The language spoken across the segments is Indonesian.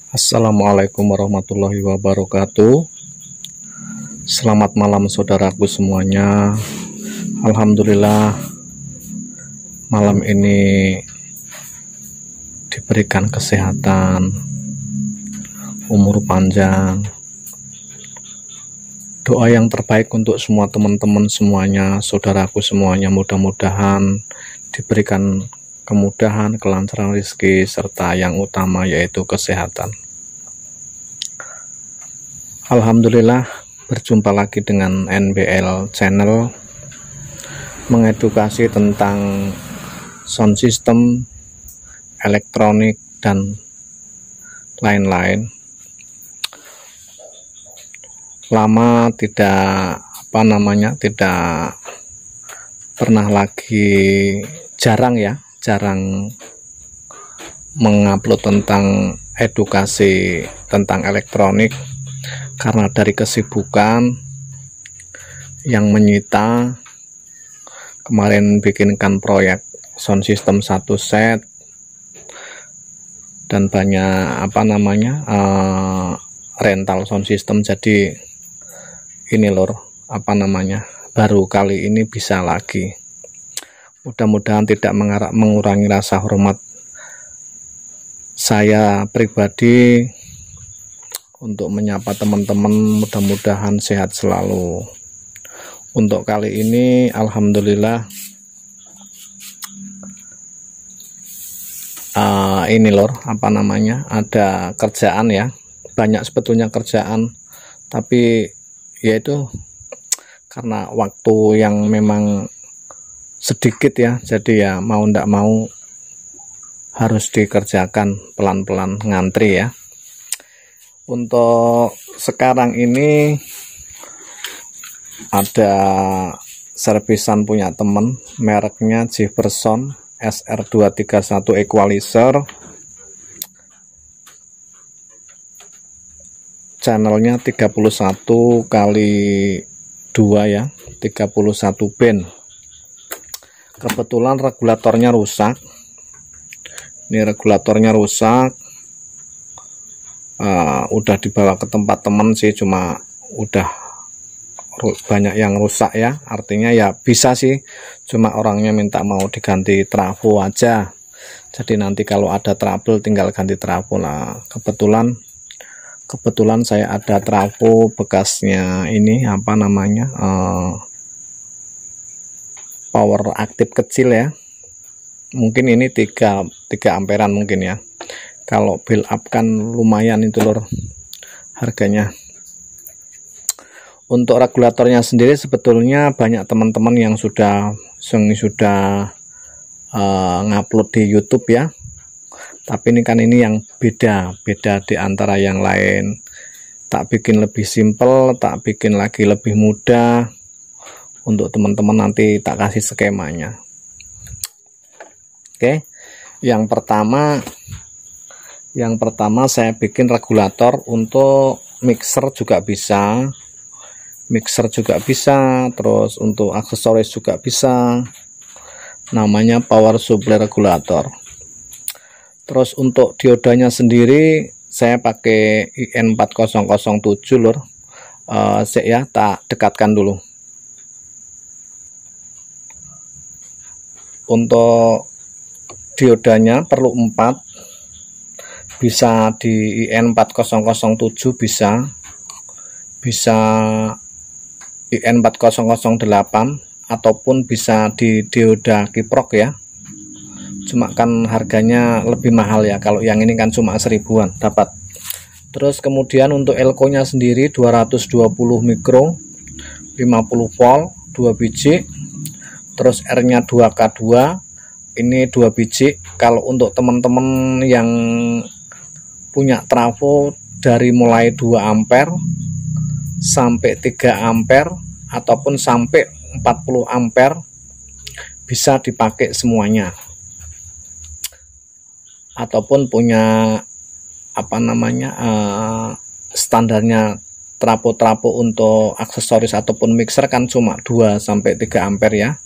Assalamualaikum warahmatullahi wabarakatuh. Selamat malam saudaraku semuanya. Alhamdulillah malam ini diberikan kesehatan, umur panjang. Doa yang terbaik untuk semua teman-teman semuanya, saudaraku semuanya, mudah-mudahan diberikan kemudahan, kelancaran rezeki, serta yang utama yaitu kesehatan. Alhamdulillah berjumpa lagi dengan NBL Channel, mengedukasi tentang sound system, elektronik, dan lain-lain. Lama tidak tidak pernah lagi, jarang mengupload tentang edukasi tentang elektronik karena dari kesibukan yang menyita. Kemarin bikinkan proyek sound system 1 set dan banyak rental sound system, jadi ini baru kali ini bisa lagi. Mudah-mudahan tidak mengurangi rasa hormat saya pribadi untuk menyapa teman-teman, mudah-mudahan sehat selalu. Untuk kali ini alhamdulillah ada kerjaan ya, banyak sebetulnya kerjaan, tapi yaitu karena waktu yang memang sedikit ya, jadi ya mau ndak mau harus dikerjakan pelan-pelan, ngantri ya. Untuk sekarang ini ada servisan punya temen, mereknya Jefferson SR231 Equalizer, channelnya 31 kali 2 ya, 31 band. Kebetulan regulatornya rusak. Ini regulatornya rusak. Udah dibawa ke tempat teman sih, cuma udah banyak yang rusak ya. Artinya ya bisa sih, cuma orangnya minta mau diganti trafo aja. Jadi nanti kalau ada trouble tinggal ganti trafo lah. Kebetulan saya ada trafo bekasnya ini power aktif kecil ya, mungkin ini 3 amperan mungkin ya. Kalau build up kan lumayan itu lor harganya. Untuk regulatornya sendiri sebetulnya banyak teman-teman yang sudah ngupload di YouTube ya, tapi ini yang beda di antara yang lain. Tak bikin lebih simple, tak bikin lagi lebih mudah. Untuk teman-teman nanti tak kasih skemanya. Oke, yang pertama saya bikin regulator untuk mixer juga bisa, terus untuk aksesoris juga bisa, namanya power supply regulator. Terus untuk diodanya sendiri saya pakai IN4007 lor. Ya, tak dekatkan dulu. Untuk diodanya perlu 4, bisa di IN4007, bisa IN4008, ataupun bisa di dioda kiprok ya. Cuma kan harganya lebih mahal ya, kalau yang ini kan cuma 1000-an dapat. Terus kemudian untuk elko nya sendiri 220 mikro, 50 volt, 2 biji. Terus R nya 2K2, ini 2 biji. Kalau untuk teman-teman yang punya trafo dari mulai 2 ampere sampai 3 ampere ataupun sampai 40 ampere bisa dipakai semuanya. Ataupun punya standarnya trafo untuk aksesoris ataupun mixer kan cuma 2 sampai 3 ampere ya.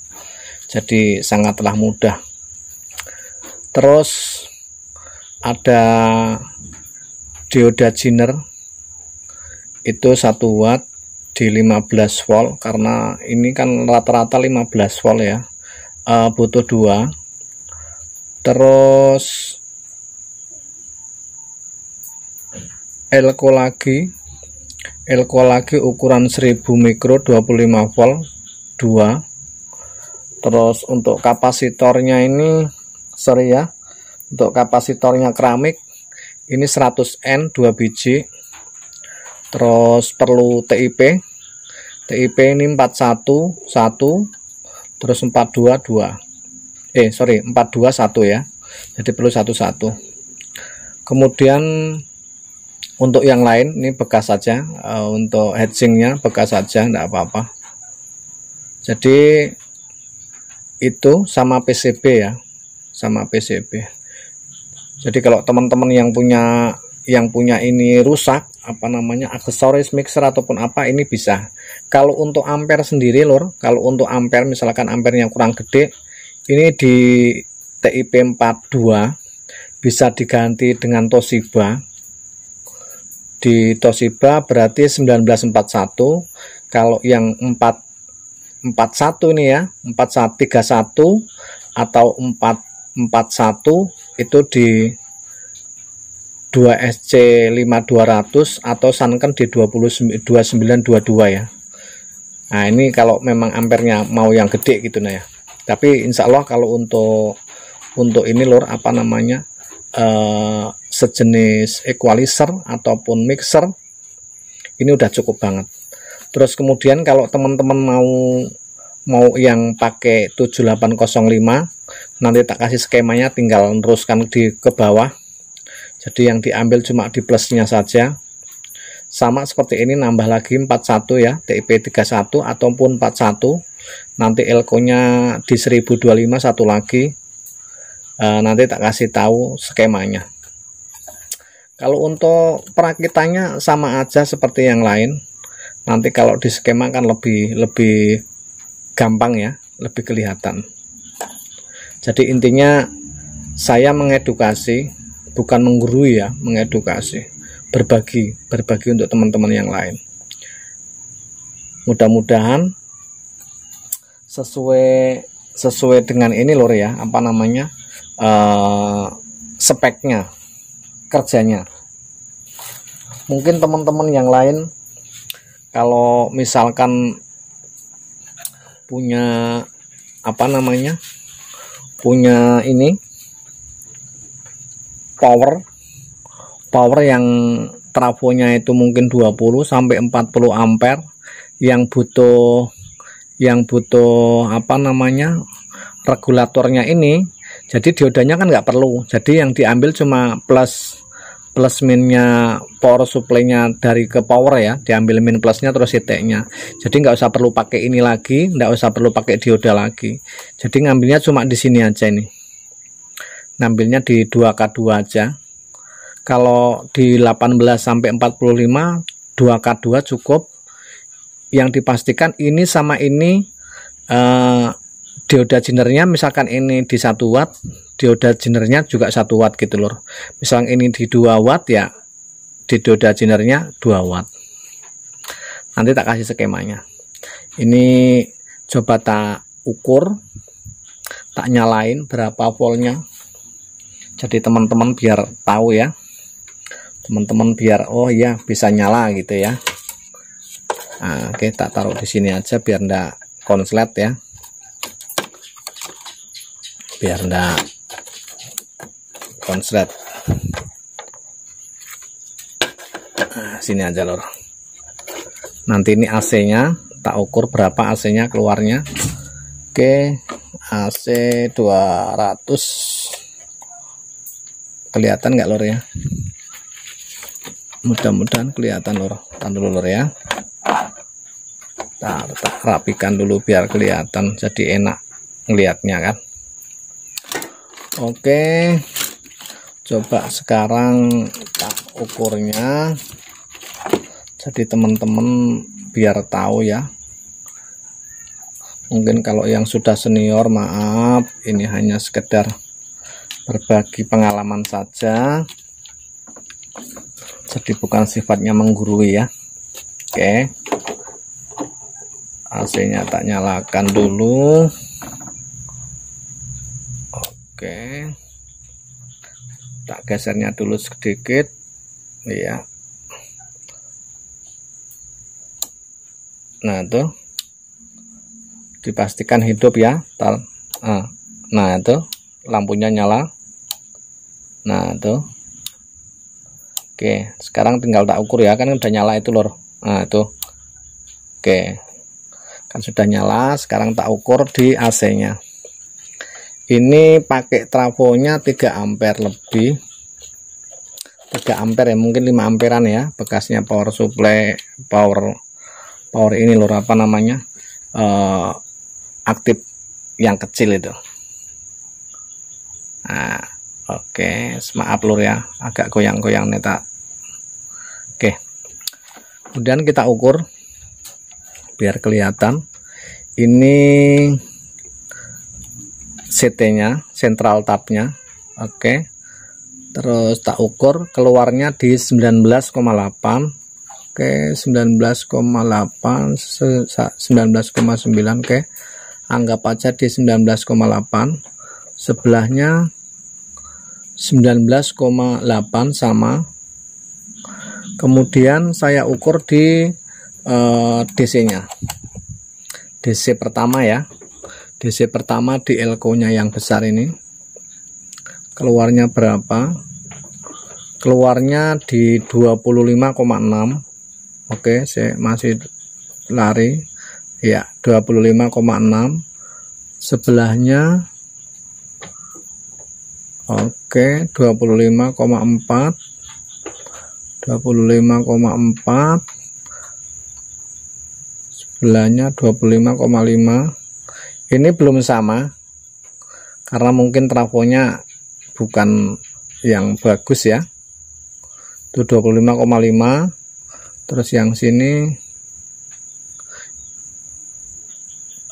Jadi sangatlah mudah. Terus ada dioda Zener itu 1 watt di 15 volt, karena ini kan rata-rata 15 volt ya, butuh 2. Terus elko lagi ukuran 1000 mikro 25 volt 2. Terus untuk kapasitornya ini untuk kapasitornya keramik ini 100N 2 biji. Terus perlu TIP ini 41 1, terus 42 2, 42 1 ya, jadi perlu 11. Kemudian untuk yang lain ini bekas saja, untuk heatsingnya bekas saja, enggak apa-apa. Jadi itu sama PCB ya, sama PCB. Jadi kalau teman-teman yang punya ini rusak, apa namanya, aksesoris mixer ataupun apa, ini bisa. Kalau untuk ampere sendiri lor, kalau untuk ampere misalkan ampernya kurang gede, ini di TIP 42 bisa diganti dengan Toshiba. Di Toshiba berarti 1941. Kalau yang 441 ini ya, 4131 atau 441 itu di 2SC 5200 atau Sanken di 2922 ya. Nah ini kalau memang ampernya mau yang gede gitu nah ya. Tapi insya Allah kalau untuk ini lor, apa namanya, sejenis equalizer ataupun mixer ini udah cukup banget. Terus kemudian kalau teman-teman mau yang pakai 7805, nanti tak kasih skemanya, tinggal teruskan ke bawah. Jadi yang diambil cuma di plusnya saja. Sama seperti ini, nambah lagi 41 ya, TIP 31 ataupun 41. Nanti elko-nya di 1025 satu lagi. Nanti tak kasih tahu skemanya. Kalau untuk perakitannya sama aja seperti yang lain. Nanti kalau di skema kan lebih gampang ya, lebih kelihatan. Jadi intinya saya mengedukasi, bukan menggurui ya, mengedukasi, berbagi untuk teman-teman yang lain. Mudah-mudahan sesuai dengan ini lor ya, apa namanya, speknya, kerjanya. Mungkin teman-teman yang lain kalau misalkan punya apa namanya, punya ini power yang trafonya itu mungkin 20 sampai 40 ampere, yang butuh apa namanya, regulatornya ini, jadi diodanya kan nggak perlu. Jadi yang diambil cuma plus minnya power supply-nya dari ke power ya, diambil min plusnya terus titiknya. Jadi nggak usah perlu pakai ini lagi, nggak usah perlu pakai dioda lagi. Jadi ngambilnya cuma di sini aja ini. Ngambilnya di 2K2 aja. Kalau di 18 sampai 45 2K2 cukup. Yang dipastikan ini sama ini dioda Zenernya, misalkan ini di 1 watt, dioda Zenernya juga 1 watt gitu lor. Misalkan ini di 2 watt ya, di dioda Zenernya 2 watt. Nanti tak kasih skemanya. Ini coba tak ukur, tak nyalain berapa voltnya. Jadi teman-teman biar tahu ya, teman-teman biar oh ya bisa nyala gitu ya. Nah, oke, tak taruh di sini aja biar ndak konslet ya, biar ndak konslet. Nah, sini aja lor. Nanti ini AC-nya tak ukur berapa AC-nya keluarnya. Oke, AC 200. Kelihatan nggak lor ya? Mudah-mudahan kelihatan lor. Tahan dulu lor ya. Tak rapikan dulu biar kelihatan, jadi enak ngelihatnya kan. Oke, coba sekarang tak ukurnya, jadi teman-teman biar tahu ya. Mungkin kalau yang sudah senior maaf, ini hanya sekedar berbagi pengalaman saja. jadi bukan sifatnya menggurui ya. Oke, AC-nya tak nyalakan dulu. Oke, tak gesernya dulu sedikit ya. Nah itu dipastikan hidup ya. Nah itu lampunya nyala. Nah itu oke, sekarang tinggal tak ukur ya, kan udah nyala itu lor. Nah itu oke, kan sudah nyala. Sekarang tak ukur di AC nya. Ini pakai trafonya 3 ampere lebih, 3 ampere ya, mungkin 5 amperan ya, bekasnya power supply, power ini lor, apa namanya, aktif yang kecil itu. Nah oke, maaf lur ya, agak goyang-goyang nih tak. Oke, kemudian kita ukur biar kelihatan. Ini CT-nya, central tab-nya. Oke, terus tak ukur, keluarnya di 19,8. Oke, 19,8, 19,9. Oke, anggap aja di 19,8. Sebelahnya 19,8 sama. Kemudian saya ukur di DC-nya. DC pertama ya. DC pertama di elko-nya yang besar ini. Keluarnya berapa? Keluarnya di 25,6. Oke, saya masih lari. Ya, 25,6. Sebelahnya oke, 25,4. 25,4. Sebelahnya 25,5. Ini belum sama karena mungkin trafonya bukan yang bagus ya. Itu 25,5. Terus yang sini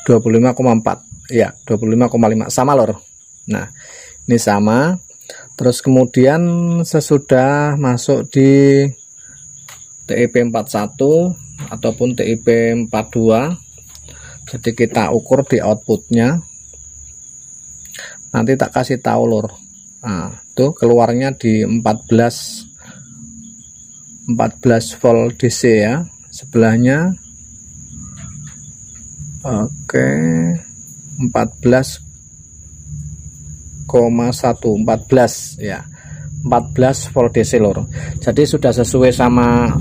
25,4. Ya, 25,5 sama lor. Nah, ini sama. Terus kemudian sesudah masuk di TIP 41 ataupun TIP 42, jadi kita ukur di outputnya. Nanti tak kasih tahu lor. Nah, tuh keluarnya di 14 volt DC ya. Sebelahnya oke, 14,1 ya, 14 volt DC lor. Jadi sudah sesuai sama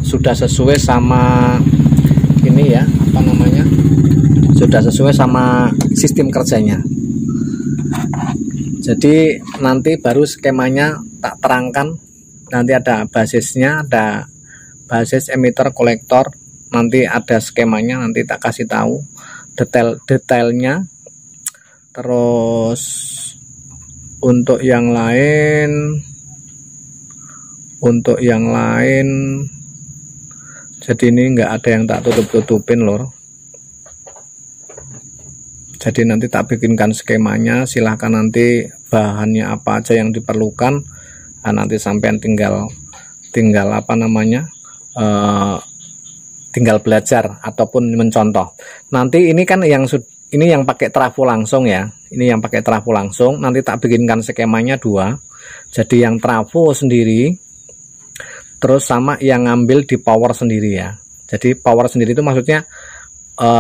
ini ya, apa namanya, sudah sesuai sama sistem kerjanya. Jadi nanti baru skemanya tak terangkan. Nanti ada basisnya, ada basis emitter kolektor, nanti ada skemanya, nanti tak kasih tahu detailnya. Terus untuk yang lain, jadi ini enggak ada yang tak tutup-tutupin lor. Jadi nanti tak bikinkan skemanya, silahkan nanti bahannya apa aja yang diperlukan. Nah, nanti sampean tinggal apa namanya, tinggal belajar ataupun mencontoh. Nanti ini kan yang pakai trafo langsung ya. Ini yang pakai trafo langsung. Nanti tak bikinkan skemanya 2. Jadi yang trafo sendiri, terus sama yang ngambil di power sendiri ya. Jadi power sendiri itu maksudnya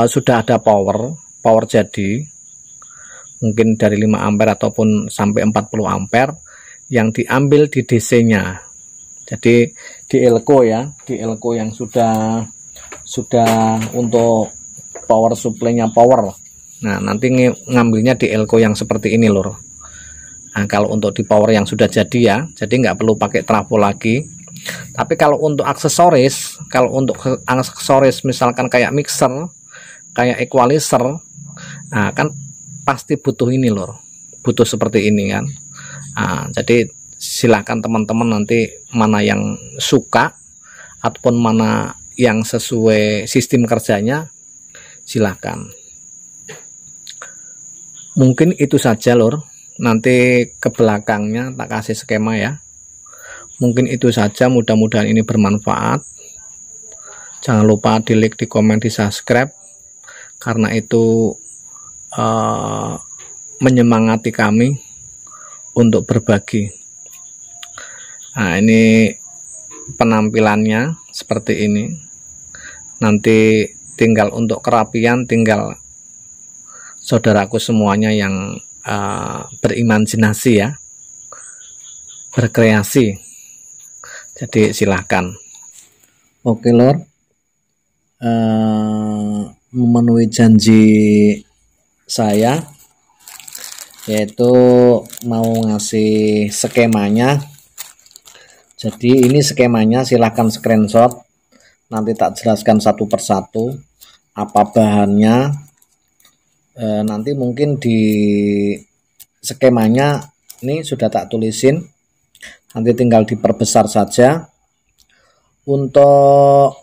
sudah ada power jadi mungkin dari 5 ampere ataupun sampai 40 ampere yang diambil di DC-nya. Jadi di elko ya, di elko yang sudah untuk power supply-nya power. Nah, nanti ngambilnya di elko yang seperti ini lor. Nah, kalau untuk di power yang sudah jadi ya, jadi nggak perlu pakai trafo lagi. Tapi kalau untuk aksesoris, misalkan kayak mixer, kayak equalizer, nah kan pasti butuh ini lor, butuh seperti ini kan. Nah, jadi silakan teman-teman nanti mana yang suka ataupun mana yang sesuai sistem kerjanya, silakan. Mungkin itu saja lor. Nanti ke belakangnya tak kasih skema ya. Mungkin itu saja, mudah-mudahan ini bermanfaat. Jangan lupa di like, di komen, di subscribe, karena itu menyemangati kami untuk berbagi. Nah, ini penampilannya seperti ini. Nanti tinggal untuk kerapian, tinggal saudaraku semuanya yang berimajinasi ya, berkreasi. Jadi silahkan. Oke lor, memenuhi janji saya, yaitu mau ngasih skemanya. Jadi ini skemanya, silahkan screenshot, nanti tak jelaskan satu persatu apa bahannya. Nanti mungkin di skemanya ini sudah tak tulisin, nanti tinggal diperbesar saja. Untuk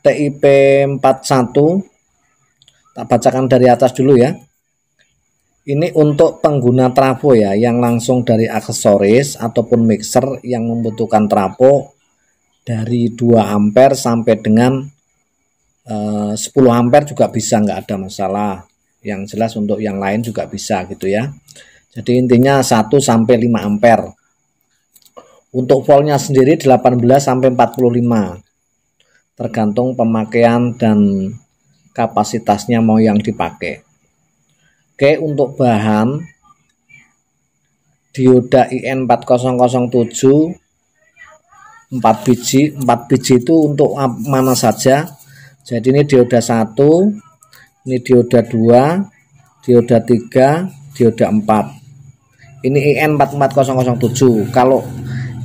TIP 41 tak bacakan dari atas dulu ya. Ini untuk pengguna trafo ya, yang langsung dari aksesoris ataupun mixer yang membutuhkan trafo dari 2 ampere sampai dengan 10 ampere juga bisa, nggak ada masalah. Yang jelas untuk yang lain juga bisa gitu ya. Jadi intinya 1 sampai 5 ampere. Untuk voltnya sendiri 18 sampai 45. Tergantung pemakaian dan kapasitasnya mau yang dipakai. Oke, untuk bahan dioda IN4007 4 biji itu untuk mana saja. Jadi ini dioda 1, ini dioda 2, dioda 3, dioda 4. Ini IN44007. Kalau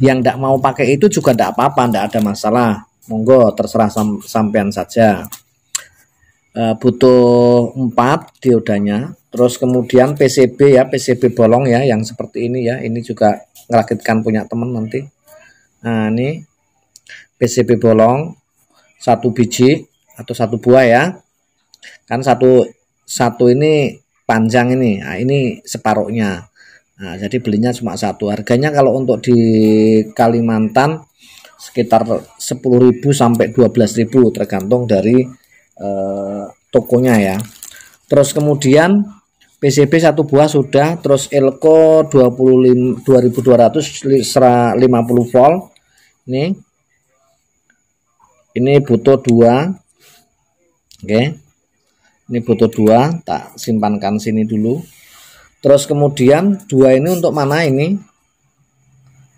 yang tidak mau pakai itu juga tidak apa-apa, tidak ada masalah. Monggo, terserah sampean saja. Butuh 4 diodanya. Terus kemudian PCB ya, PCB bolong ya, yang seperti ini ya. Ini juga ngerakitkan punya teman nanti. Nah, ini PCB bolong 1 biji atau 1 buah ya. Kan satu ini panjang ini. Nah, ini separuhnya. Nah, jadi belinya cuma 1. Harganya kalau untuk di Kalimantan sekitar 10.000 sampai 12.000 tergantung dari tokonya ya. Terus kemudian PCB 1 buah sudah, terus Elko 2250 volt. Ini butuh 2. Oke. Ini butuh 2, tak simpankan sini dulu. Terus kemudian 2 ini untuk mana ini?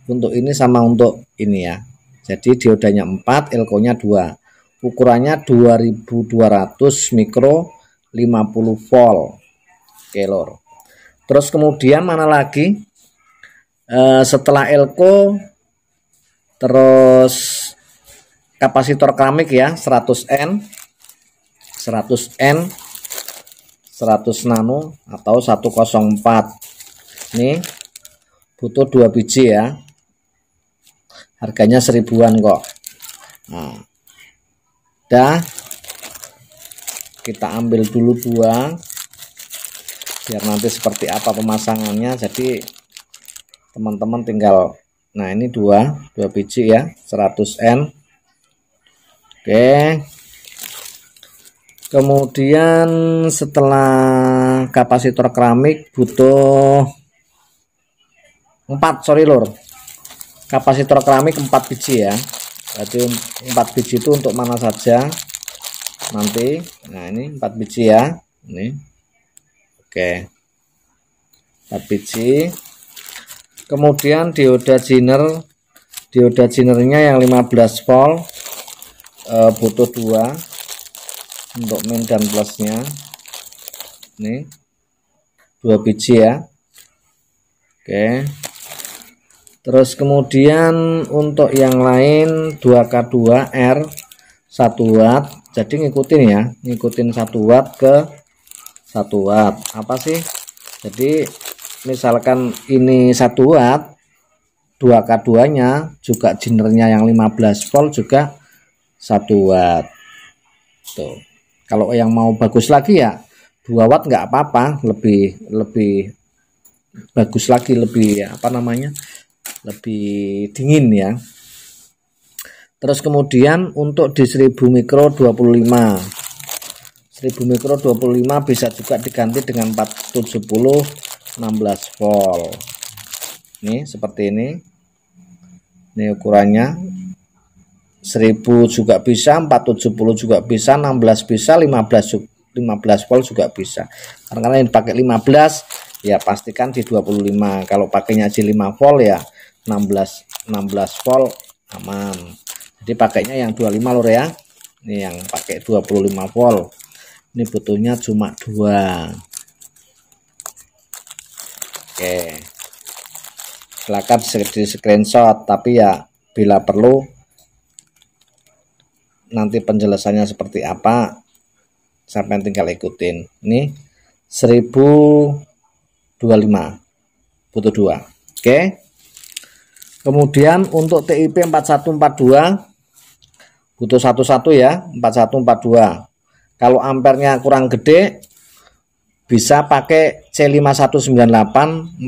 Untuk ini sama untuk ini ya. Jadi diodanya 4, elkonya 2. Ukurannya 2200 mikro 50 volt. Oke lor. Terus kemudian mana lagi? Setelah elko, terus kapasitor keramik ya, 100N, 100 nano atau 104. Ini butuh 2 biji ya. Harganya 1000-an kok. Nah, dah kita ambil dulu 2 biar nanti seperti apa pemasangannya. Jadi teman-teman tinggal, nah ini 2 biji ya, 100N. Oke. Kemudian setelah kapasitor keramik butuh 4, sorry lor, kapasitor keramik 4 biji ya. Berarti 4 biji itu untuk mana saja nanti. Nah ini 4 biji ya, ini oke, 4 biji. Kemudian dioda jinernya yang 15 volt, butuh 2 untuk min dan plusnya. Ini 2 biji ya. Oke. Terus kemudian untuk yang lain 2K2R 1 watt. Jadi ngikutin ya, ngikutin 1 watt ke 1 watt. Apa sih? Jadi misalkan ini 1 watt, 2K2 nya juga jinernya yang 15 volt juga 1 watt. Tuh. Kalau yang mau bagus lagi ya 2 watt nggak apa-apa, lebih bagus lagi, lebih apa namanya, lebih dingin ya. Terus kemudian untuk di 1000 mikro 25. 1000 mikro 25 bisa juga diganti dengan 470 16 volt. Nih seperti ini. Ini ukurannya 1000 juga bisa, 470 juga bisa, 16 bisa, 15 volt juga bisa. Karena ini pakai 15 ya pastikan di 25. Kalau pakainya di 5 volt ya 16 volt aman. Jadi pakainya yang 25 lur ya. Ini yang pakai 25 volt. Ini butuhnya cuma 2. Oke. Silakan di screenshot, tapi ya bila perlu nanti penjelasannya seperti apa sampai tinggal ikutin. Ini 1025 butuh 2. Oke. Kemudian untuk TIP 4142 butuh 11 ya, 4142. Kalau ampernya kurang gede bisa pakai C5198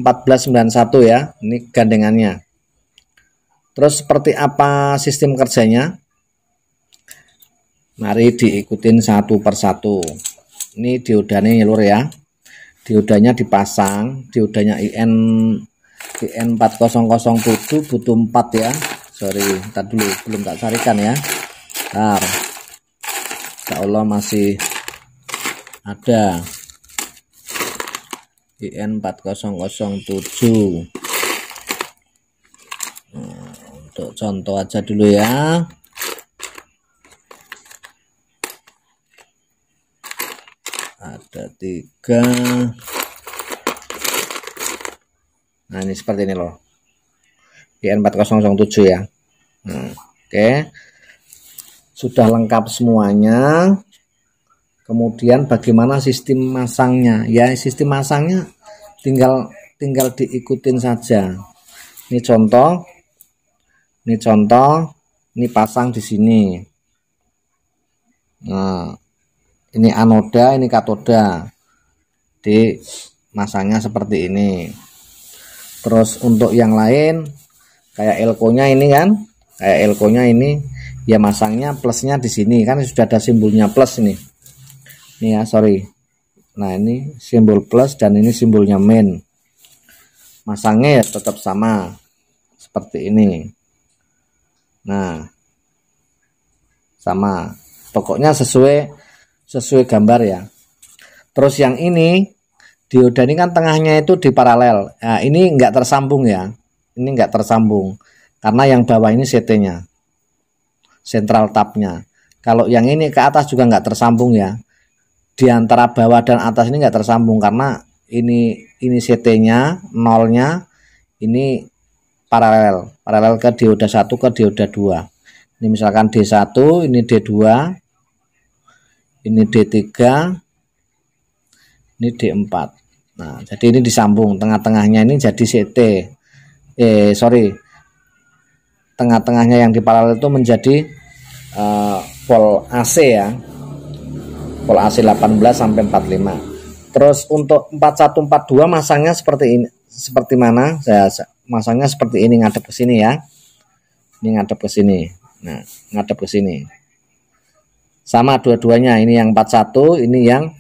1491 ya. Ini gandengannya. Terus seperti apa sistem kerjanya? Mari diikutin satu persatu. Ini diodanya ya lur ya. Diodanya dipasang, diodanya IN 4007 butuh 4 ya. Sorry, ntar dulu belum tak carikan ya. Ntar. Insya Allah masih ada IN 4007. Nah, untuk contoh aja dulu ya. Ada 3. Nah ini seperti ini loh, IN 4007 ya. Nah, oke. Sudah lengkap semuanya. Kemudian bagaimana sistem masangnya? Ya sistem masangnya tinggal diikutin saja. Ini contoh. Ini pasang di sini. Nah, ini anoda, ini katoda. Di masangnya seperti ini. Terus untuk yang lain kayak elko-nya ini kan, ya masangnya plusnya di sini kan sudah ada simbolnya plus ini. Ini ya, sorry. Nah, ini simbol plus dan ini simbolnya min. Masangnya ya tetap sama seperti ini. Nah, sama. Pokoknya sesuai gambar ya. Terus yang ini dioda ini kan tengahnya itu di paralel. Nah, ini enggak tersambung ya. Ini enggak tersambung karena yang bawah ini CT-nya, central tab-nya. Kalau yang ini ke atas juga enggak tersambung ya. Di antara bawah dan atas ini enggak tersambung karena ini CT-nya, nolnya ini paralel ke dioda 1 ke dioda 2. Ini misalkan D1, ini D2, ini D3, ini D4. Nah, jadi ini disambung, tengah-tengahnya ini jadi CT. Tengah-tengahnya yang di paralel itu menjadi volt AC ya. Volt AC 18 sampai 45. Terus untuk 4142 masangnya seperti ini. Seperti mana? Saya masangnya seperti ini, ngadep ke sini ya. Ini ngadep ke sini. Nah, ngadep ke sini. Sama dua-duanya, ini yang 41, ini yang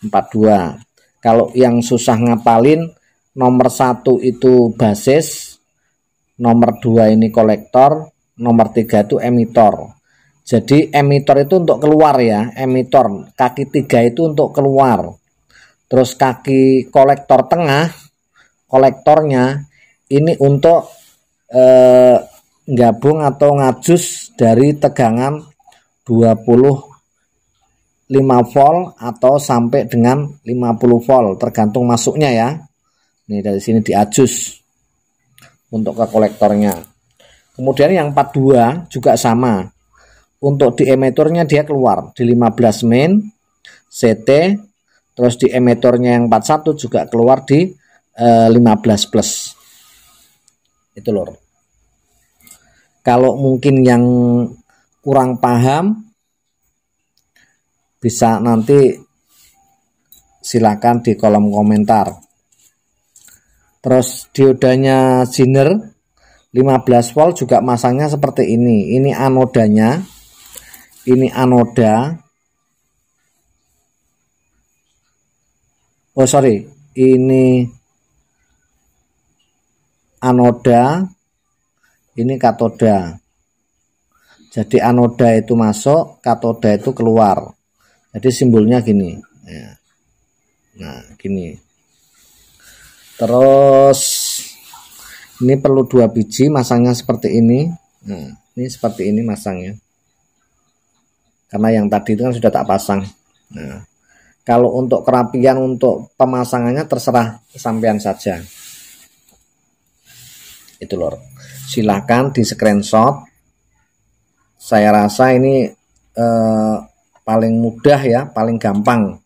42. Kalau yang susah ngapalin, nomor 1 itu basis, nomor 2 ini kolektor, nomor 3 itu emitor. Jadi emitor itu untuk keluar ya, emitor. Kaki 3 itu untuk keluar. Terus kaki kolektor tengah, kolektornya ini untuk gabung atau ngajus dari tegangan 25 volt atau sampai dengan 50 volt tergantung masuknya ya. Ini dari sini diajus untuk ke kolektornya. Kemudian yang 42 juga sama. Untuk di emitornya dia keluar di 15 min CT, terus di emitornya yang 41 juga keluar di 15 plus. Itu lor. Kalau mungkin yang kurang paham bisa nanti silakan di kolom komentar. Terus diodanya Zener 15 volt juga masangnya seperti ini anodanya, ini anoda, oh sorry, ini anoda, ini katoda. Jadi anoda itu masuk, katoda itu keluar. Jadi simbolnya gini ya. Nah gini. Terus ini perlu 2 biji, masangnya seperti ini. Nah ini seperti ini masangnya, karena yang tadi itu kan sudah tak pasang. Nah kalau untuk kerapian, untuk pemasangannya terserah sampean saja. Itu lor, silahkan di screenshot. Saya rasa ini paling mudah ya, paling gampang.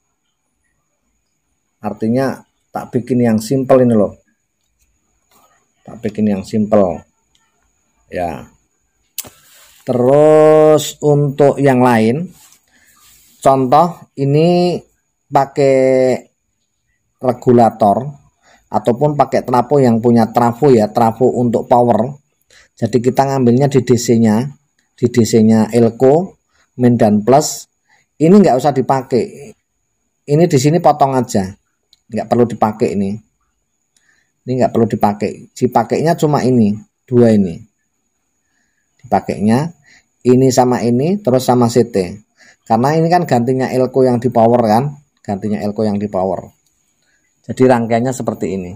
Artinya tak bikin yang simple ini loh, tak bikin yang simple ya. Terus untuk yang lain, contoh ini pakai regulator ataupun pakai trafo yang punya trafo ya, trafo untuk power. Jadi kita ngambilnya di DC-nya, di DC-nya Elko min dan plus. Ini nggak usah dipakai, ini di sini potong aja, nggak perlu dipakai ini nggak perlu dipakai. Dipakainya cuma ini, 2 ini dipakainya, ini sama ini, terus sama CT, karena ini kan gantinya Elko yang di power kan, gantinya Elko yang di power. Jadi rangkaiannya seperti ini.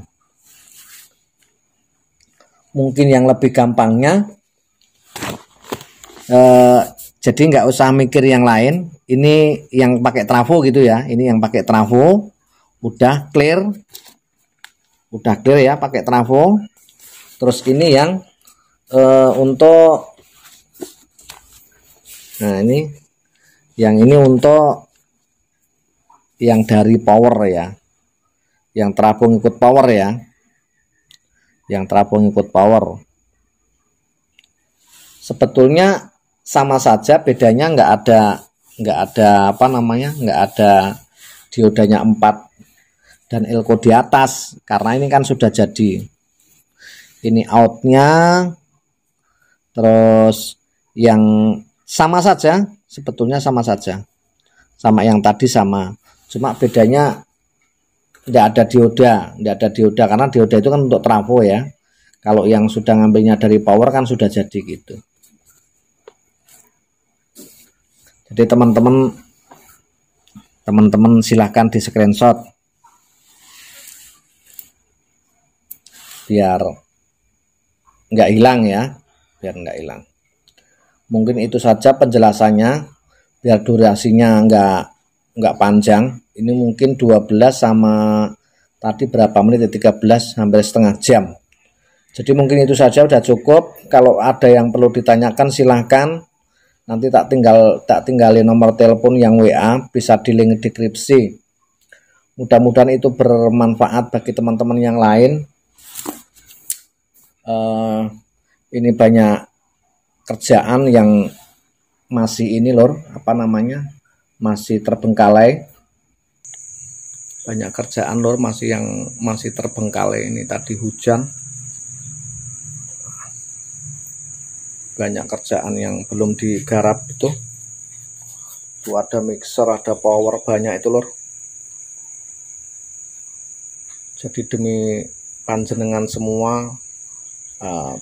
Mungkin yang lebih gampangnya jadi nggak usah mikir yang lain, ini yang pakai trafo gitu ya, ini yang pakai trafo udah clear ya, pakai trafo. Terus ini yang untuk, nah ini untuk yang dari power ya, yang trafo ngikut power ya, yang trafo ngikut power. Sebetulnya sama saja, bedanya nggak ada apa namanya, nggak ada diodanya 4 dan Elko di atas, karena ini kan sudah jadi. Ini outnya, terus yang sama saja, sebetulnya sama saja, sama yang tadi sama, cuma bedanya nggak ada dioda, karena dioda itu kan untuk trafo ya. Kalau yang sudah ngambilnya dari power kan sudah jadi gitu. Jadi teman-teman silahkan di screenshot biar nggak hilang ya, biar nggak hilang. Mungkin itu saja penjelasannya, biar durasinya nggak panjang. Ini mungkin 12 sama tadi berapa menit ya, 13, hampir setengah jam. Jadi mungkin itu saja udah cukup. Kalau ada yang perlu ditanyakan silahkan. Nanti tak tinggalin nomor telepon yang WA, bisa di link deskripsi. Mudah-mudahan itu bermanfaat bagi teman-teman yang lain. Ini banyak kerjaan yang masih ini lor, apa namanya, masih terbengkalai. Banyak kerjaan lor masih terbengkalai. Ini tadi hujan. Banyak kerjaan yang belum digarap itu. Tuh ada mixer, ada power, banyak itu lor. Jadi demi panjenengan semua,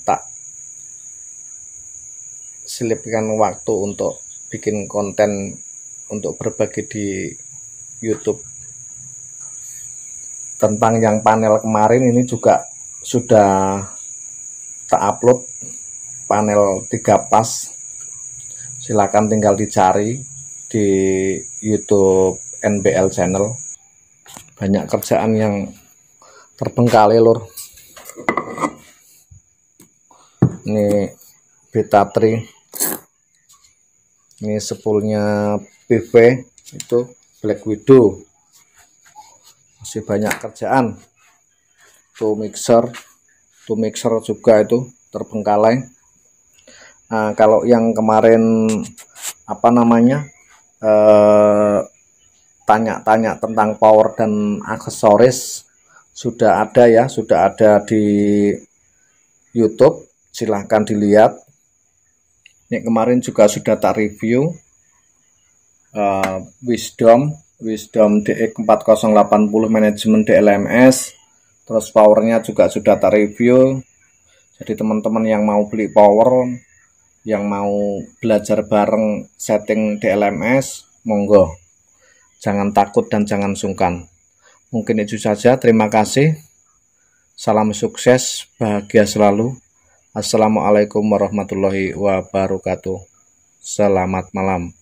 tak selipkan waktu untuk bikin konten untuk berbagi di YouTube. Tentang yang panel kemarin ini juga sudah tak upload, panel 3 pas. Silakan tinggal dicari di YouTube NBL channel. Banyak kerjaan yang terbengkalai lur. Ini beta 3, ini spoolnya PV itu Black Widow. Masih banyak kerjaan. Tuh mixer juga itu terbengkalai. Nah, kalau yang kemarin apa namanya, tanya-tanya tentang power dan aksesoris, sudah ada ya, sudah ada di YouTube. silahkan dilihat. Ini kemarin juga sudah tak review Wisdom DX4080 manajemen DLMS, terus powernya juga sudah tak review. Jadi teman-teman yang mau beli power, yang mau belajar bareng setting DLMS, monggo, jangan takut dan jangan sungkan. Mungkin itu saja, terima kasih, salam sukses, bahagia selalu. Assalamualaikum warahmatullahi wabarakatuh. Selamat malam.